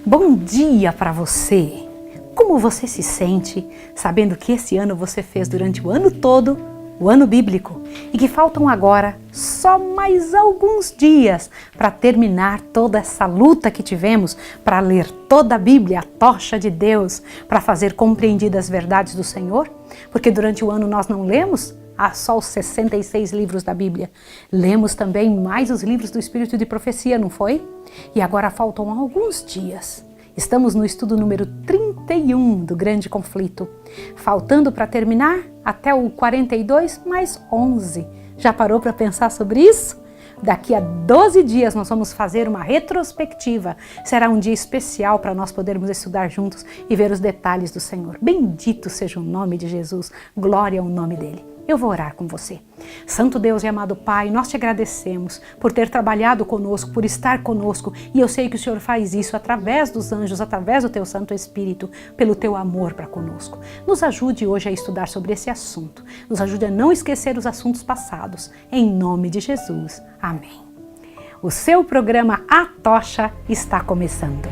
Bom dia para você! Como você se sente sabendo que esse ano você fez durante o ano todo o ano bíblico e que faltam agora só mais alguns dias para terminar toda essa luta que tivemos para ler toda a Bíblia, a tocha de Deus, para fazer compreendidas as verdades do Senhor? Porque durante o ano nós não lemos só os 66 livros da Bíblia. Lemos também mais os livros do Espírito de Profecia, não foi? E agora faltam alguns dias. Estamos no estudo número 31 do Grande Conflito. Faltando para terminar até o 42 mais 11. Já parou para pensar sobre isso? Daqui a 12 dias nós vamos fazer uma retrospectiva. Será um dia especial para nós podermos estudar juntos e ver os detalhes do Senhor. Bendito seja o nome de Jesus. Glória ao nome dele. Eu vou orar com você. Santo Deus e amado Pai, nós te agradecemos por ter trabalhado conosco, por estar conosco. E eu sei que o Senhor faz isso através dos anjos, através do teu Santo Espírito, pelo teu amor para conosco. Nos ajude hoje a estudar sobre esse assunto. Nos ajude a não esquecer os assuntos passados. Em nome de Jesus. Amém. O seu programa A Tocha está começando.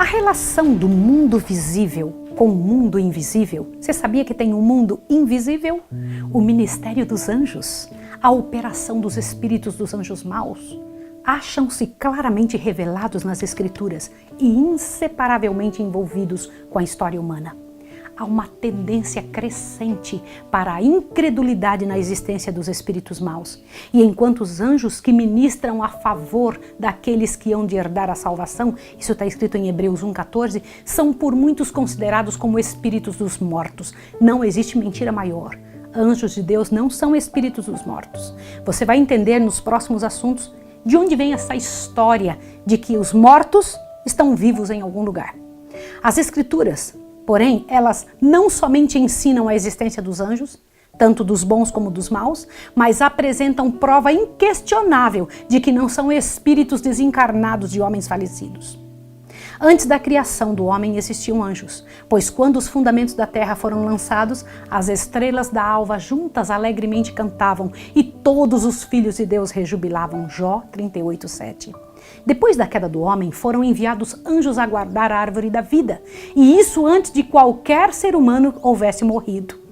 A relação do mundo visível com o mundo invisível. Você sabia que tem um mundo invisível? O ministério dos anjos, a operação dos espíritos dos anjos maus, acham-se claramente revelados nas Escrituras e inseparavelmente envolvidos com a história humana. Há uma tendência crescente para a incredulidade na existência dos espíritos maus. E enquanto os anjos que ministram a favor daqueles que hão de herdar a salvação, isso está escrito em Hebreus 1,14, são por muitos considerados como espíritos dos mortos. Não existe mentira maior. Anjos de Deus não são espíritos dos mortos. Você vai entender nos próximos assuntos de onde vem essa história de que os mortos estão vivos em algum lugar. As Escrituras, porém, elas não somente ensinam a existência dos anjos, tanto dos bons como dos maus, mas apresentam prova inquestionável de que não são espíritos desencarnados de homens falecidos. Antes da criação do homem existiam anjos, pois quando os fundamentos da terra foram lançados, as estrelas da alva juntas alegremente cantavam e todos os filhos de Deus rejubilavam. Jó 38:7. Depois da queda do homem, foram enviados anjos a guardar a árvore da vida, e isso antes de qualquer ser humano houvesse morrido.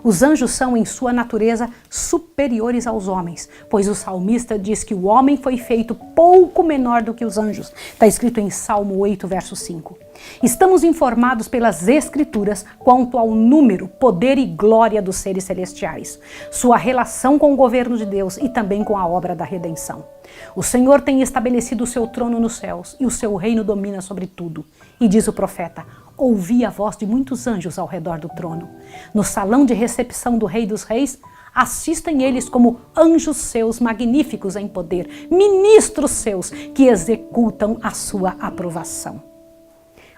Os anjos são, em sua natureza, superiores aos homens, pois o salmista diz que o homem foi feito pouco menor do que os anjos. Está escrito em Salmo 8, verso 5. Estamos informados pelas Escrituras quanto ao número, poder e glória dos seres celestiais, sua relação com o governo de Deus e também com a obra da redenção. O Senhor tem estabelecido o seu trono nos céus e o seu reino domina sobre tudo. E diz o profeta: ouvi a voz de muitos anjos ao redor do trono. No salão de recepção do Rei dos Reis, assistem eles como anjos seus magníficos em poder, ministros seus que executam a sua aprovação.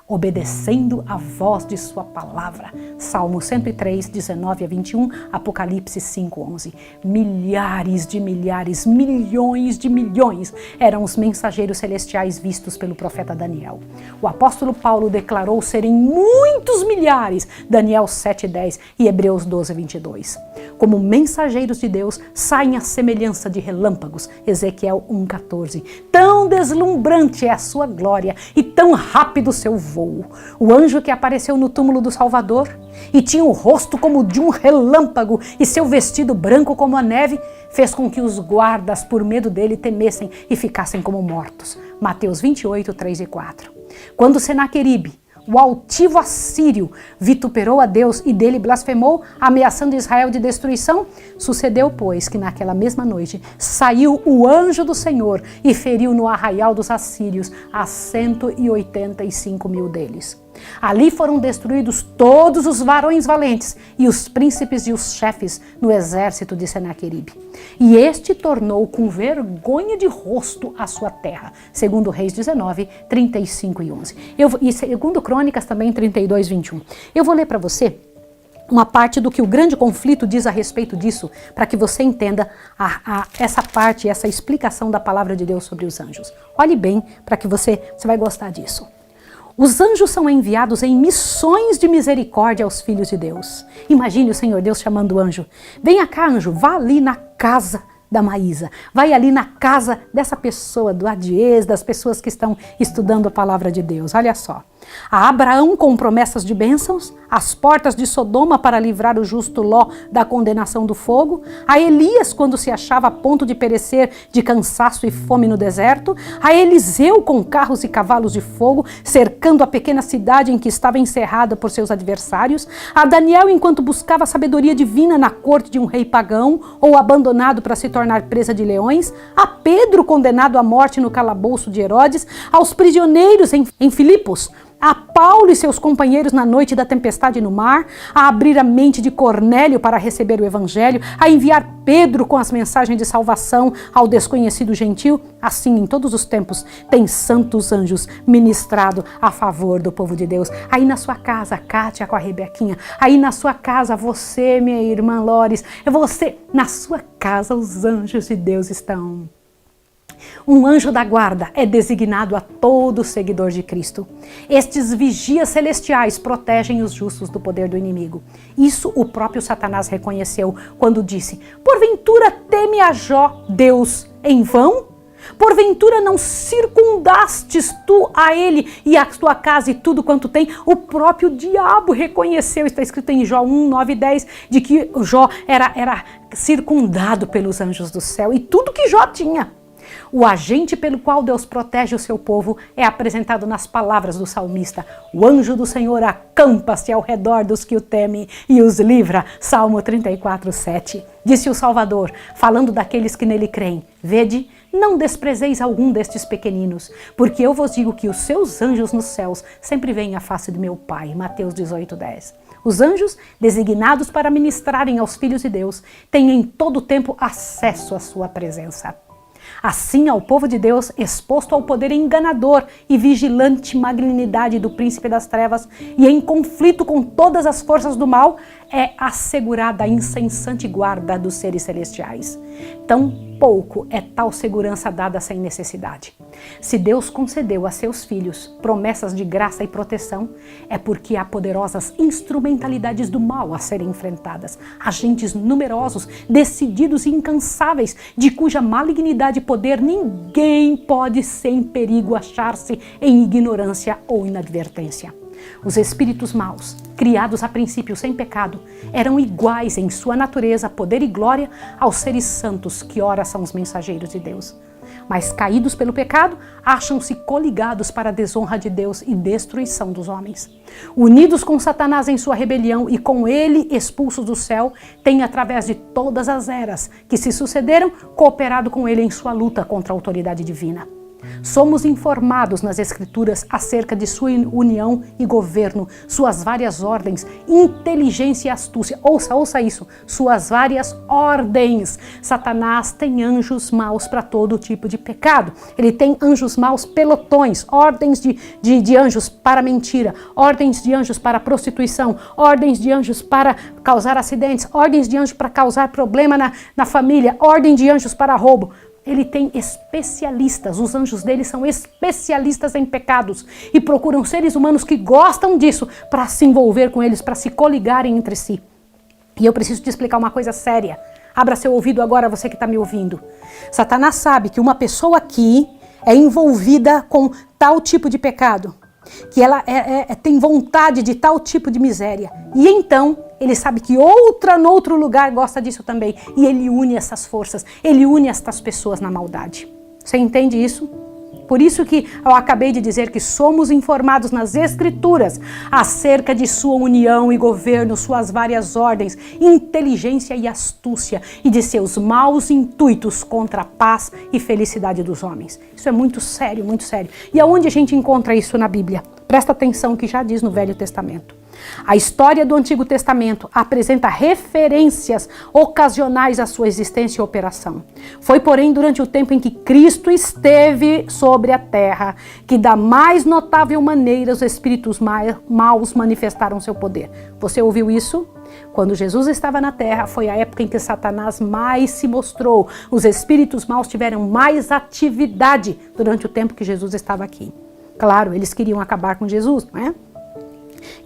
obedecendo a voz de sua palavra. Salmo 103, 19 a 21, Apocalipse 5, 11. Milhares de milhares, milhões de milhões eram os mensageiros celestiais vistos pelo profeta Daniel. O apóstolo Paulo declarou serem muitos milhares, Daniel 7:10 e Hebreus 12:22. Como mensageiros de Deus, saem à semelhança de relâmpagos, Ezequiel 1:14. Tão deslumbrante é a sua glória e tão rápido o seu voo. O anjo que apareceu no túmulo do Salvador e tinha o rosto como de um relâmpago e seu vestido branco como a neve, fez com que os guardas, por medo dele, temessem e ficassem como mortos. Mateus 28, 3 e 4. Quando Senaqueribe, o altivo assírio, vituperou a Deus e dele blasfemou, ameaçando Israel de destruição, sucedeu, pois, que naquela mesma noite saiu o anjo do Senhor e feriu no arraial dos assírios a 185 mil deles. Ali foram destruídos todos os varões valentes e os príncipes e os chefes no exército de Senaqueribe. E este tornou com vergonha de rosto a sua terra. Segundo Reis 19, 35 e 11. E segundo Crônicas também 32, 21. Eu vou ler para você uma parte do que o grande conflito diz a respeito disso, para que você entenda essa parte, essa explicação da palavra de Deus sobre os anjos. Olhe bem, para que você vai gostar disso. Os anjos são enviados em missões de misericórdia aos filhos de Deus. Imagine o Senhor Deus chamando o anjo. Venha cá, anjo, vá ali na casa da Maísa. Vai ali na casa dessa pessoa, do Adies, das pessoas que estão estudando a palavra de Deus. Olha só. A Abraão com promessas de bênçãos, as portas de Sodoma para livrar o justo Ló da condenação do fogo, a Elias quando se achava a ponto de perecer de cansaço e fome no deserto, a Eliseu com carros e cavalos de fogo cercando a pequena cidade em que estava encerrada por seus adversários, a Daniel enquanto buscava a sabedoria divina na corte de um rei pagão ou abandonado para se tornar presa de leões, a Pedro condenado à morte no calabouço de Herodes, aos prisioneiros em Filipos, a Paulo e seus companheiros na noite da tempestade no mar, a abrir a mente de Cornélio para receber o evangelho, a enviar Pedro com as mensagens de salvação ao desconhecido gentil, assim em todos os tempos tem santos anjos ministrado a favor do povo de Deus. Aí na sua casa, Kátia com a Rebequinha, aí na sua casa, você, minha irmã Lores, você, na sua casa os anjos de Deus estão. Um anjo da guarda é designado a todo seguidor de Cristo. Estes vigias celestiais protegem os justos do poder do inimigo. Isso o próprio Satanás reconheceu quando disse: porventura teme a Jó, Deus, em vão? Porventura não circundastes tu a ele e a tua casa e tudo quanto tem? O próprio diabo reconheceu, está escrito em Jó 1, 9 e 10, de que Jó era circundado pelos anjos do céu e tudo que Jó tinha. O agente pelo qual Deus protege o seu povo é apresentado nas palavras do salmista: o anjo do Senhor acampa-se ao redor dos que o temem e os livra. Salmo 34, 7. Disse o Salvador, falando daqueles que nele creem: vede, não desprezeis algum destes pequeninos, porque eu vos digo que os seus anjos nos céus sempre veem a face de meu Pai. Mateus 18, 10. Os anjos, designados para ministrarem aos filhos de Deus, têm em todo tempo acesso à sua presença. Assim, ao povo de Deus, exposto ao poder enganador e vigilante malignidade do príncipe das trevas e em conflito com todas as forças do mal, é assegurada a incessante guarda dos seres celestiais. Tão pouco é tal segurança dada sem necessidade. Se Deus concedeu a seus filhos promessas de graça e proteção, é porque há poderosas instrumentalidades do mal a serem enfrentadas, agentes numerosos, decididos e incansáveis, de cuja malignidade e poder ninguém pode sem perigo achar-se em ignorância ou inadvertência. Os espíritos maus, criados a princípio sem pecado, eram iguais em sua natureza, poder e glória aos seres santos que ora são os mensageiros de Deus. Mas caídos pelo pecado, acham-se coligados para a desonra de Deus e destruição dos homens. Unidos com Satanás em sua rebelião e com ele expulsos do céu, têm através de todas as eras que se sucederam, cooperado com ele em sua luta contra a autoridade divina. Somos informados nas Escrituras acerca de sua união e governo, suas várias ordens, inteligência e astúcia. Ouça isso, suas várias ordens. Satanás tem anjos maus para todo tipo de pecado. Ele tem anjos maus pelotões, ordens de anjos para mentira, ordens de anjos para prostituição, ordens de anjos para causar acidentes, ordens de anjos para causar problema na família, ordem de anjos para roubo. Ele tem especialistas, os anjos dele são especialistas em pecados e procuram seres humanos que gostam disso para se envolver com eles, para se coligarem entre si. E eu preciso te explicar uma coisa séria. Abra seu ouvido agora, você que está me ouvindo. Satanás sabe que uma pessoa aqui é envolvida com tal tipo de pecado, que ela tem vontade de tal tipo de miséria. E então, ele sabe que outra no outro lugar gosta disso também. E ele une essas forças, ele une estas pessoas na maldade. Você entende isso? Por isso que eu acabei de dizer que somos informados nas Escrituras acerca de sua união e governo, suas várias ordens, inteligência e astúcia e de seus maus intuitos contra a paz e felicidade dos homens. Isso é muito sério, muito sério. E aonde a gente encontra isso na Bíblia? Presta atenção que já diz no Velho Testamento. A história do Antigo Testamento apresenta referências ocasionais à sua existência e operação. Foi, porém, durante o tempo em que Cristo esteve sobre a terra, que da mais notável maneira os espíritos maus manifestaram seu poder. Você ouviu isso? Quando Jesus estava na terra, foi a época em que Satanás mais se mostrou. Os espíritos maus tiveram mais atividade durante o tempo que Jesus estava aqui. Claro, eles queriam acabar com Jesus, não é?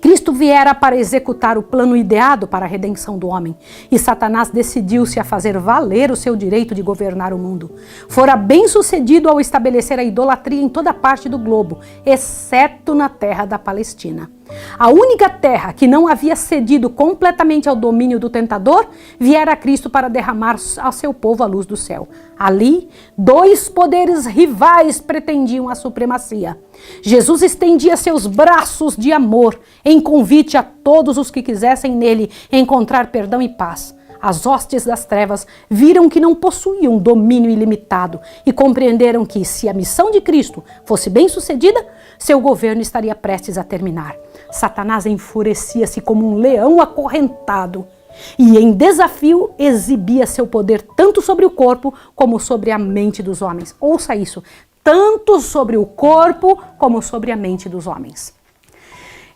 Cristo viera para executar o plano ideado para a redenção do homem, e Satanás decidiu-se a fazer valer o seu direito de governar o mundo. Fora bem sucedido ao estabelecer a idolatria em toda parte do globo, exceto na terra da Palestina. A única terra que não havia cedido completamente ao domínio do tentador, viera a Cristo para derramar ao seu povo a luz do céu. Ali, dois poderes rivais pretendiam a supremacia. Jesus estendia seus braços de amor em convite a todos os que quisessem nele encontrar perdão e paz. As hostes das trevas viram que não possuíam domínio ilimitado e compreenderam que, se a missão de Cristo fosse bem sucedida, seu governo estaria prestes a terminar. Satanás enfurecia-se como um leão acorrentado e, em desafio, exibia seu poder tanto sobre o corpo como sobre a mente dos homens. Ouça isso, tanto sobre o corpo como sobre a mente dos homens.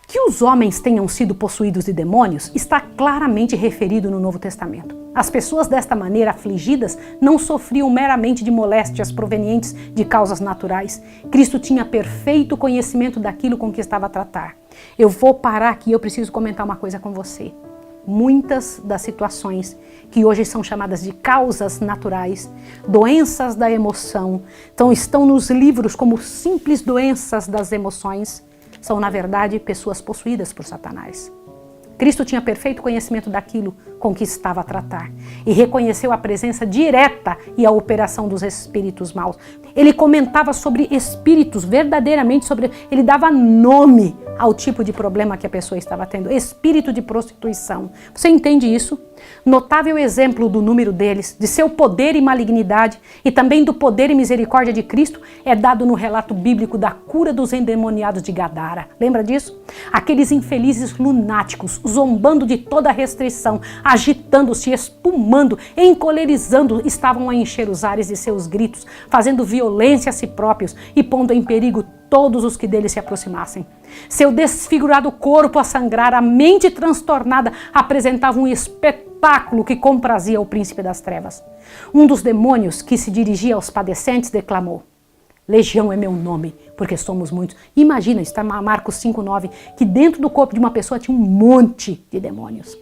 Que os homens tenham sido possuídos de demônios está claramente referido no Novo Testamento. As pessoas desta maneira afligidas não sofriam meramente de moléstias provenientes de causas naturais. Cristo tinha perfeito conhecimento daquilo com que estava a tratar. Eu vou parar aqui, eu preciso comentar uma coisa com você. Muitas das situações que hoje são chamadas de causas naturais, doenças da emoção, então estão nos livros como simples doenças das emoções, são, na verdade, pessoas possuídas por Satanás. Cristo tinha perfeito conhecimento daquilo com que estava a tratar e reconheceu a presença direta e a operação dos espíritos maus. Ele comentava sobre espíritos, verdadeiramente sobre... Ele dava nome ao tipo de problema que a pessoa estava tendo. Espírito de prostituição. Você entende isso? Notável exemplo do número deles, de seu poder e malignidade e também do poder e misericórdia de Cristo é dado no relato bíblico da cura dos endemoniados de Gadara. Lembra disso? Aqueles infelizes lunáticos, zombando de toda restrição, agitando-se, espumando, encolerizando, estavam a encher os ares de seus gritos, fazendo violência a si próprios e pondo em perigo todos os que dele se aproximassem. Seu desfigurado corpo a sangrar, a mente transtornada, apresentava um espetáculo que comprazia o príncipe das trevas. Um dos demônios que se dirigia aos padecentes declamou: Legião é meu nome, porque somos muitos. Imagina, está em Marcos 5:9, que dentro do corpo de uma pessoa tinha um monte de demônios.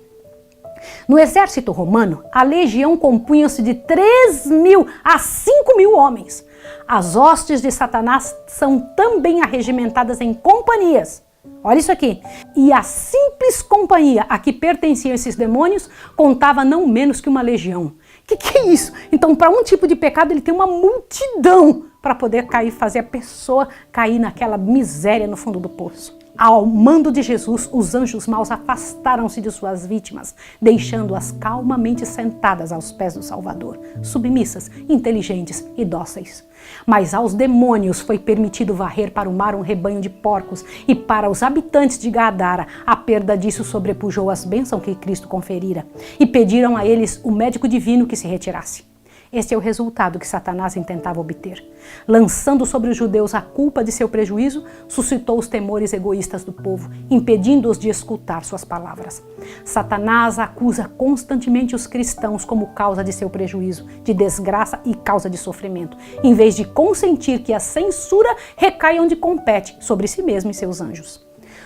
No exército romano, a legião compunha-se de 3.000 a 5.000 homens. As hostes de Satanás são também arregimentadas em companhias. Olha isso aqui. E a simples companhia a que pertenciam esses demônios contava não menos que uma legião. Que é isso? Então, para um tipo de pecado, ele tem uma multidão para poder cair, fazer a pessoa cair naquela miséria no fundo do poço. Ao mando de Jesus, os anjos maus afastaram-se de suas vítimas, deixando-as calmamente sentadas aos pés do Salvador, submissas, inteligentes e dóceis. Mas aos demônios foi permitido varrer para o mar um rebanho de porcos, e para os habitantes de Gadara, a perda disso sobrepujou as bênçãos que Cristo conferira, e pediram a eles o médico divino que se retirasse. Este é o resultado que Satanás intentava obter. Lançando sobre os judeus a culpa de seu prejuízo, suscitou os temores egoístas do povo, impedindo-os de escutar suas palavras. Satanás acusa constantemente os cristãos como causa de seu prejuízo, de desgraça e causa de sofrimento, em vez de consentir que a censura recaia onde compete, sobre si mesmo e seus anjos.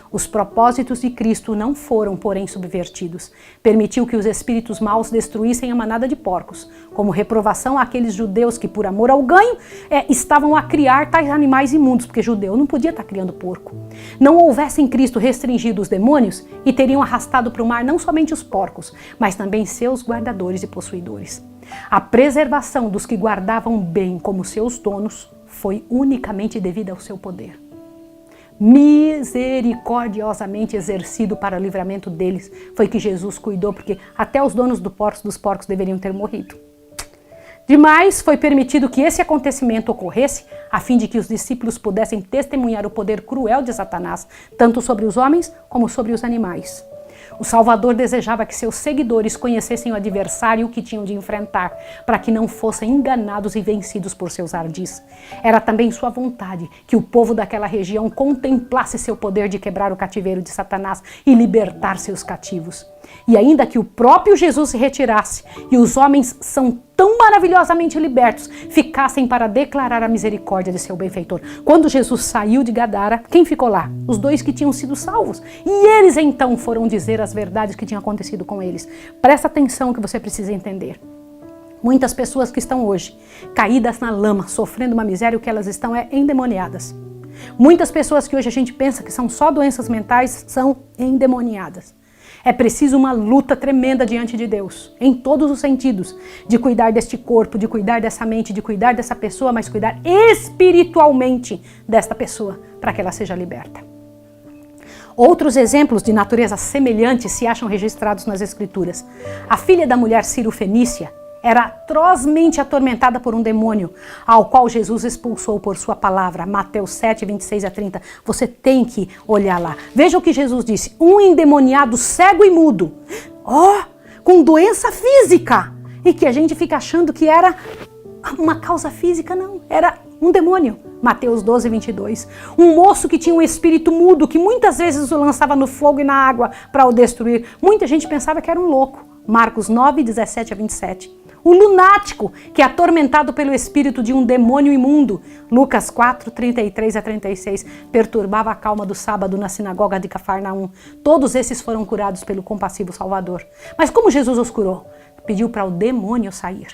Os propósitos de Cristo não foram, porém, subvertidos. Permitiu que os espíritos maus destruíssem a manada de porcos, como reprovação àqueles judeus que, por amor ao ganho, estavam a criar tais animais imundos, porque judeu não podia estar criando porco. Não houvesse em Cristo restringido os demônios e teriam arrastado para o mar não somente os porcos, mas também seus guardadores e possuidores. A preservação dos que guardavam bem como seus donos foi unicamente devida ao seu poder, misericordiosamente exercido para o livramento deles. Foi que Jesus cuidou, porque até os donos dos porcos deveriam ter morrido. Demais, foi permitido que esse acontecimento ocorresse, a fim de que os discípulos pudessem testemunhar o poder cruel de Satanás, tanto sobre os homens como sobre os animais. O Salvador desejava que seus seguidores conhecessem o adversário e o que tinham de enfrentar, para que não fossem enganados e vencidos por seus ardis. Era também sua vontade que o povo daquela região contemplasse seu poder de quebrar o cativeiro de Satanás e libertar seus cativos. E ainda que o próprio Jesus se retirasse e os homens são tão maravilhosamente libertos, ficassem para declarar a misericórdia de seu benfeitor. Quando Jesus saiu de Gadara, quem ficou lá? Os dois que tinham sido salvos. E eles então foram dizer as verdades que tinham acontecido com eles. Presta atenção que você precisa entender. Muitas pessoas que estão hoje caídas na lama, sofrendo uma miséria, o que elas estão é endemoniadas. Muitas pessoas que hoje a gente pensa que são só doenças mentais, são endemoniadas. É preciso uma luta tremenda diante de Deus, em todos os sentidos, de cuidar deste corpo, de cuidar dessa mente, de cuidar dessa pessoa, mas cuidar espiritualmente desta pessoa, para que ela seja liberta. Outros exemplos de natureza semelhante se acham registrados nas Escrituras. A filha da mulher Ciro-Fenícia era atrozmente atormentada por um demônio, ao qual Jesus expulsou por sua palavra. Mateus 7, 26 a 30. Você tem que olhar lá. Veja o que Jesus disse. Um endemoniado cego e mudo, com doença física, e que a gente fica achando que era uma causa física, não. Era um demônio. Mateus 12, 22. Um moço que tinha um espírito mudo, que muitas vezes o lançava no fogo e na água para o destruir. Muita gente pensava que era um louco. Marcos 9, 17 a 27. O lunático, que é atormentado pelo espírito de um demônio imundo. Lucas 4, 33 a 36. Perturbava a calma do sábado na sinagoga de Cafarnaum. Todos esses foram curados pelo compassivo Salvador. Mas como Jesus os curou? Pediu para o demônio sair.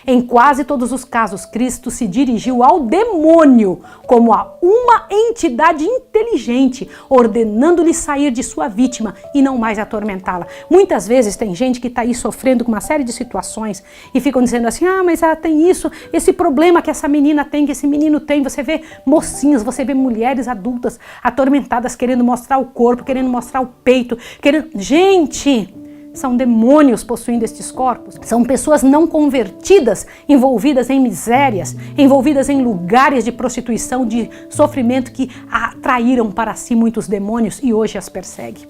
Em quase todos os casos, Cristo se dirigiu ao demônio como a uma entidade inteligente, ordenando-lhe sair de sua vítima e não mais atormentá-la. Muitas vezes tem gente que está aí sofrendo com uma série de situações e ficam dizendo assim, mas ela tem isso, esse problema que essa menina tem, que esse menino tem. Você vê mocinhas, você vê mulheres adultas atormentadas, querendo mostrar o corpo, querendo mostrar o peito, querendo... Gente... São demônios possuindo estes corpos. São pessoas não convertidas, envolvidas em misérias, envolvidas em lugares de prostituição, de sofrimento, que atraíram para si muitos demônios e hoje as persegue.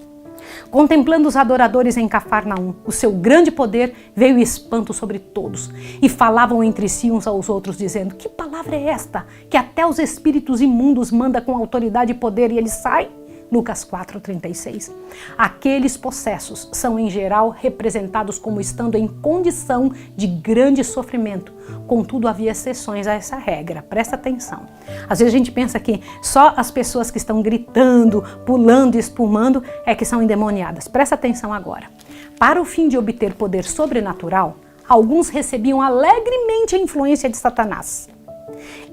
Contemplando os adoradores em Cafarnaum, o seu grande poder veio espanto sobre todos. E falavam entre si uns aos outros, dizendo, que palavra é esta? Que até os espíritos imundos manda com autoridade e poder e eles saem? Lucas 4, 36. Aqueles possessos são em geral representados como estando em condição de grande sofrimento. Contudo, havia exceções a essa regra. Presta atenção. Às vezes a gente pensa que só as pessoas que estão gritando, pulando e espumando é que são endemoniadas. Presta atenção agora. Para o fim de obter poder sobrenatural, alguns recebiam alegremente a influência de Satanás.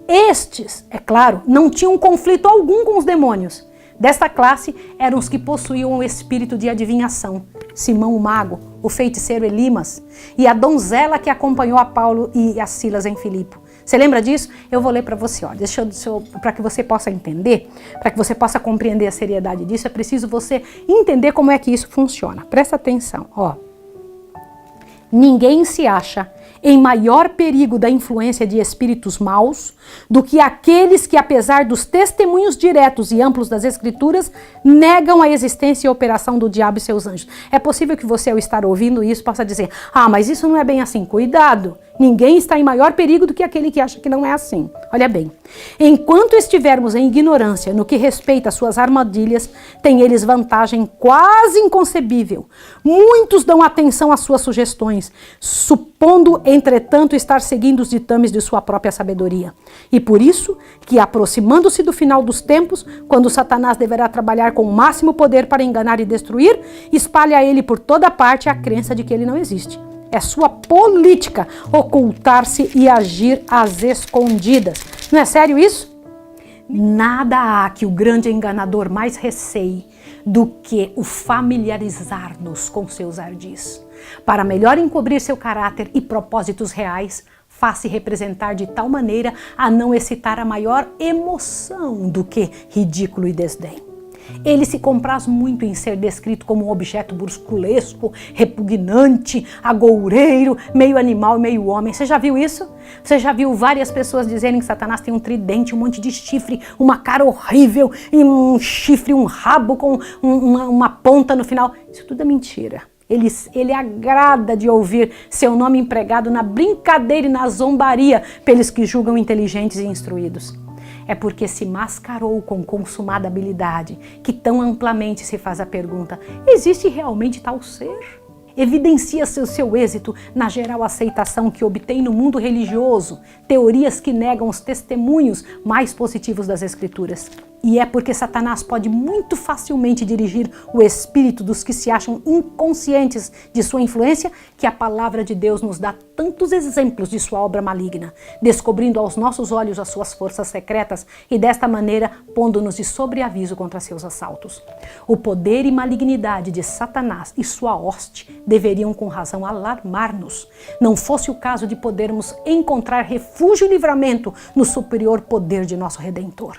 Estes, é claro, não tinham conflito algum com os demônios. Desta classe eram os que possuíam o espírito de adivinhação, Simão o mago, o feiticeiro Elimas e a donzela que acompanhou a Paulo e a Silas em Filipe. Você lembra disso? Eu vou ler para você, para que você possa entender, para que você possa compreender a seriedade disso, é preciso você entender como é que isso funciona. Presta atenção, ó. Ninguém se acha em maior perigo da influência de espíritos maus do que aqueles que, apesar dos testemunhos diretos e amplos das Escrituras, negam a existência e a operação do diabo e seus anjos. É possível que você, ao estar ouvindo isso, possa dizer: ah, mas isso não é bem assim. Cuidado! Ninguém está em maior perigo do que aquele que acha que não é assim. Olha bem, enquanto estivermos em ignorância no que respeita às suas armadilhas, têm eles vantagem quase inconcebível. Muitos dão atenção às suas sugestões, supondo, entretanto, estar seguindo os ditames de sua própria sabedoria. E por isso que, aproximando-se do final dos tempos, quando Satanás deverá trabalhar com o máximo poder para enganar e destruir, espalha a ele por toda parte a crença de que ele não existe. É sua política ocultar-se e agir às escondidas. Não é sério isso? Nada há que o grande enganador mais receie do que o familiarizar-nos com seus ardis. Para melhor encobrir seu caráter e propósitos reais, faz-se representar de tal maneira a não excitar a maior emoção do que ridículo e desdém. Ele se compraz muito em ser descrito como um objeto brusculesco, repugnante, agoureiro, meio animal e meio homem. Você já viu isso? Você já viu várias pessoas dizerem que Satanás tem um tridente, um monte de chifre, uma cara horrível, e um chifre, um rabo com uma ponta no final? Isso tudo é mentira. Ele agrada de ouvir seu nome empregado na brincadeira e na zombaria pelos que julgam inteligentes e instruídos. É porque se mascarou com consumada habilidade que tão amplamente se faz a pergunta: existe realmente tal ser? Evidencia-se o seu êxito na geral aceitação que obtém no mundo religioso, teorias que negam os testemunhos mais positivos das Escrituras. E é porque Satanás pode muito facilmente dirigir o espírito dos que se acham inconscientes de sua influência que a palavra de Deus nos dá tantos exemplos de sua obra maligna, descobrindo aos nossos olhos as suas forças secretas e desta maneira pondo-nos de sobreaviso contra seus assaltos. O poder e malignidade de Satanás e sua hoste deveriam com razão alarmar-nos, não fosse o caso de podermos encontrar refúgio e livramento no superior poder de nosso Redentor.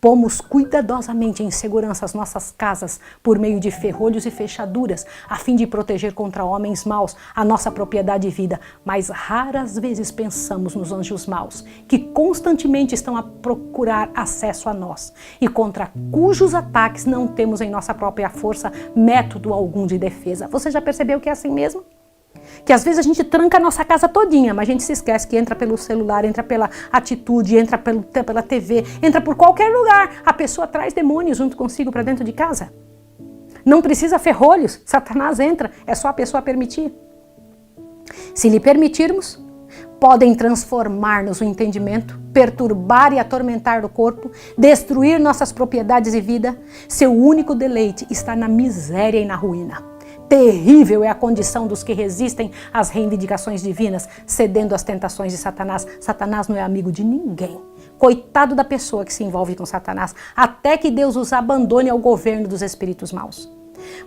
Pomos cuidadosamente em segurança as nossas casas por meio de ferrolhos e fechaduras, a fim de proteger contra homens maus a nossa propriedade e vida, mas raras vezes pensamos nos anjos maus, que constantemente estão a procurar acesso a nós, e contra cujos ataques não temos em nossa própria força método algum de defesa. Você já percebeu que é assim mesmo? Que às vezes a gente tranca a nossa casa todinha, mas a gente se esquece que entra pelo celular, entra pela atitude, entra pela TV, entra por qualquer lugar. A pessoa traz demônios junto consigo para dentro de casa. Não precisa ferrolhos, Satanás entra, é só a pessoa permitir. Se lhe permitirmos, podem transformar-nos o entendimento, perturbar e atormentar o corpo, destruir nossas propriedades e vida. Seu único deleite está na miséria e na ruína. Terrível é a condição dos que resistem às reivindicações divinas, cedendo às tentações de Satanás. Satanás não é amigo de ninguém. Coitado da pessoa que se envolve com Satanás, até que Deus os abandone ao governo dos espíritos maus.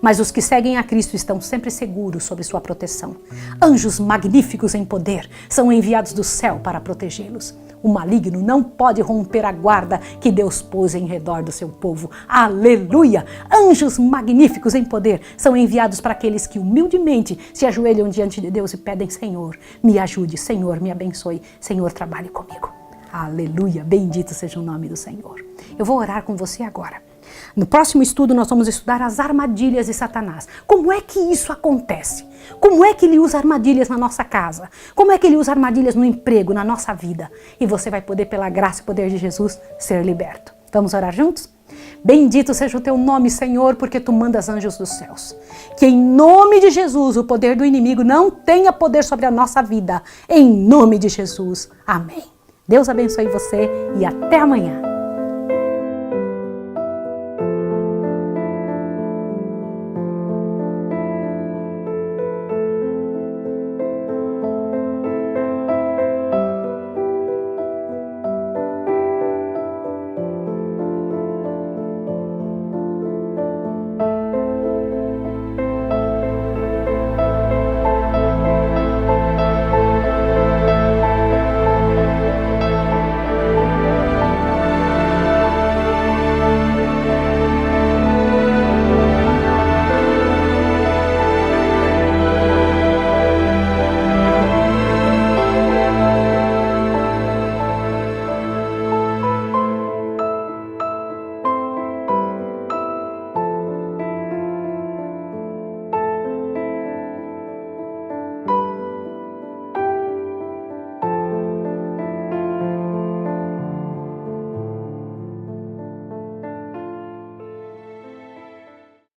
Mas os que seguem a Cristo estão sempre seguros sob sua proteção. Anjos magníficos em poder são enviados do céu para protegê-los. O maligno não pode romper a guarda que Deus pôs em redor do seu povo. Aleluia! Anjos magníficos em poder são enviados para aqueles que humildemente se ajoelham diante de Deus e pedem: Senhor, me ajude, Senhor, me abençoe, Senhor, trabalhe comigo. Aleluia! Bendito seja o nome do Senhor. Eu vou orar com você agora. No próximo estudo nós vamos estudar as armadilhas de Satanás. Como é que isso acontece? Como é que ele usa armadilhas na nossa casa? Como é que ele usa armadilhas no emprego, na nossa vida? E você vai poder, pela graça e poder de Jesus, ser liberto. Vamos orar juntos? Bendito seja o teu nome, Senhor, porque tu mandas anjos dos céus. Que em nome de Jesus o poder do inimigo não tenha poder sobre a nossa vida. Em nome de Jesus. Amém. Deus abençoe você e até amanhã.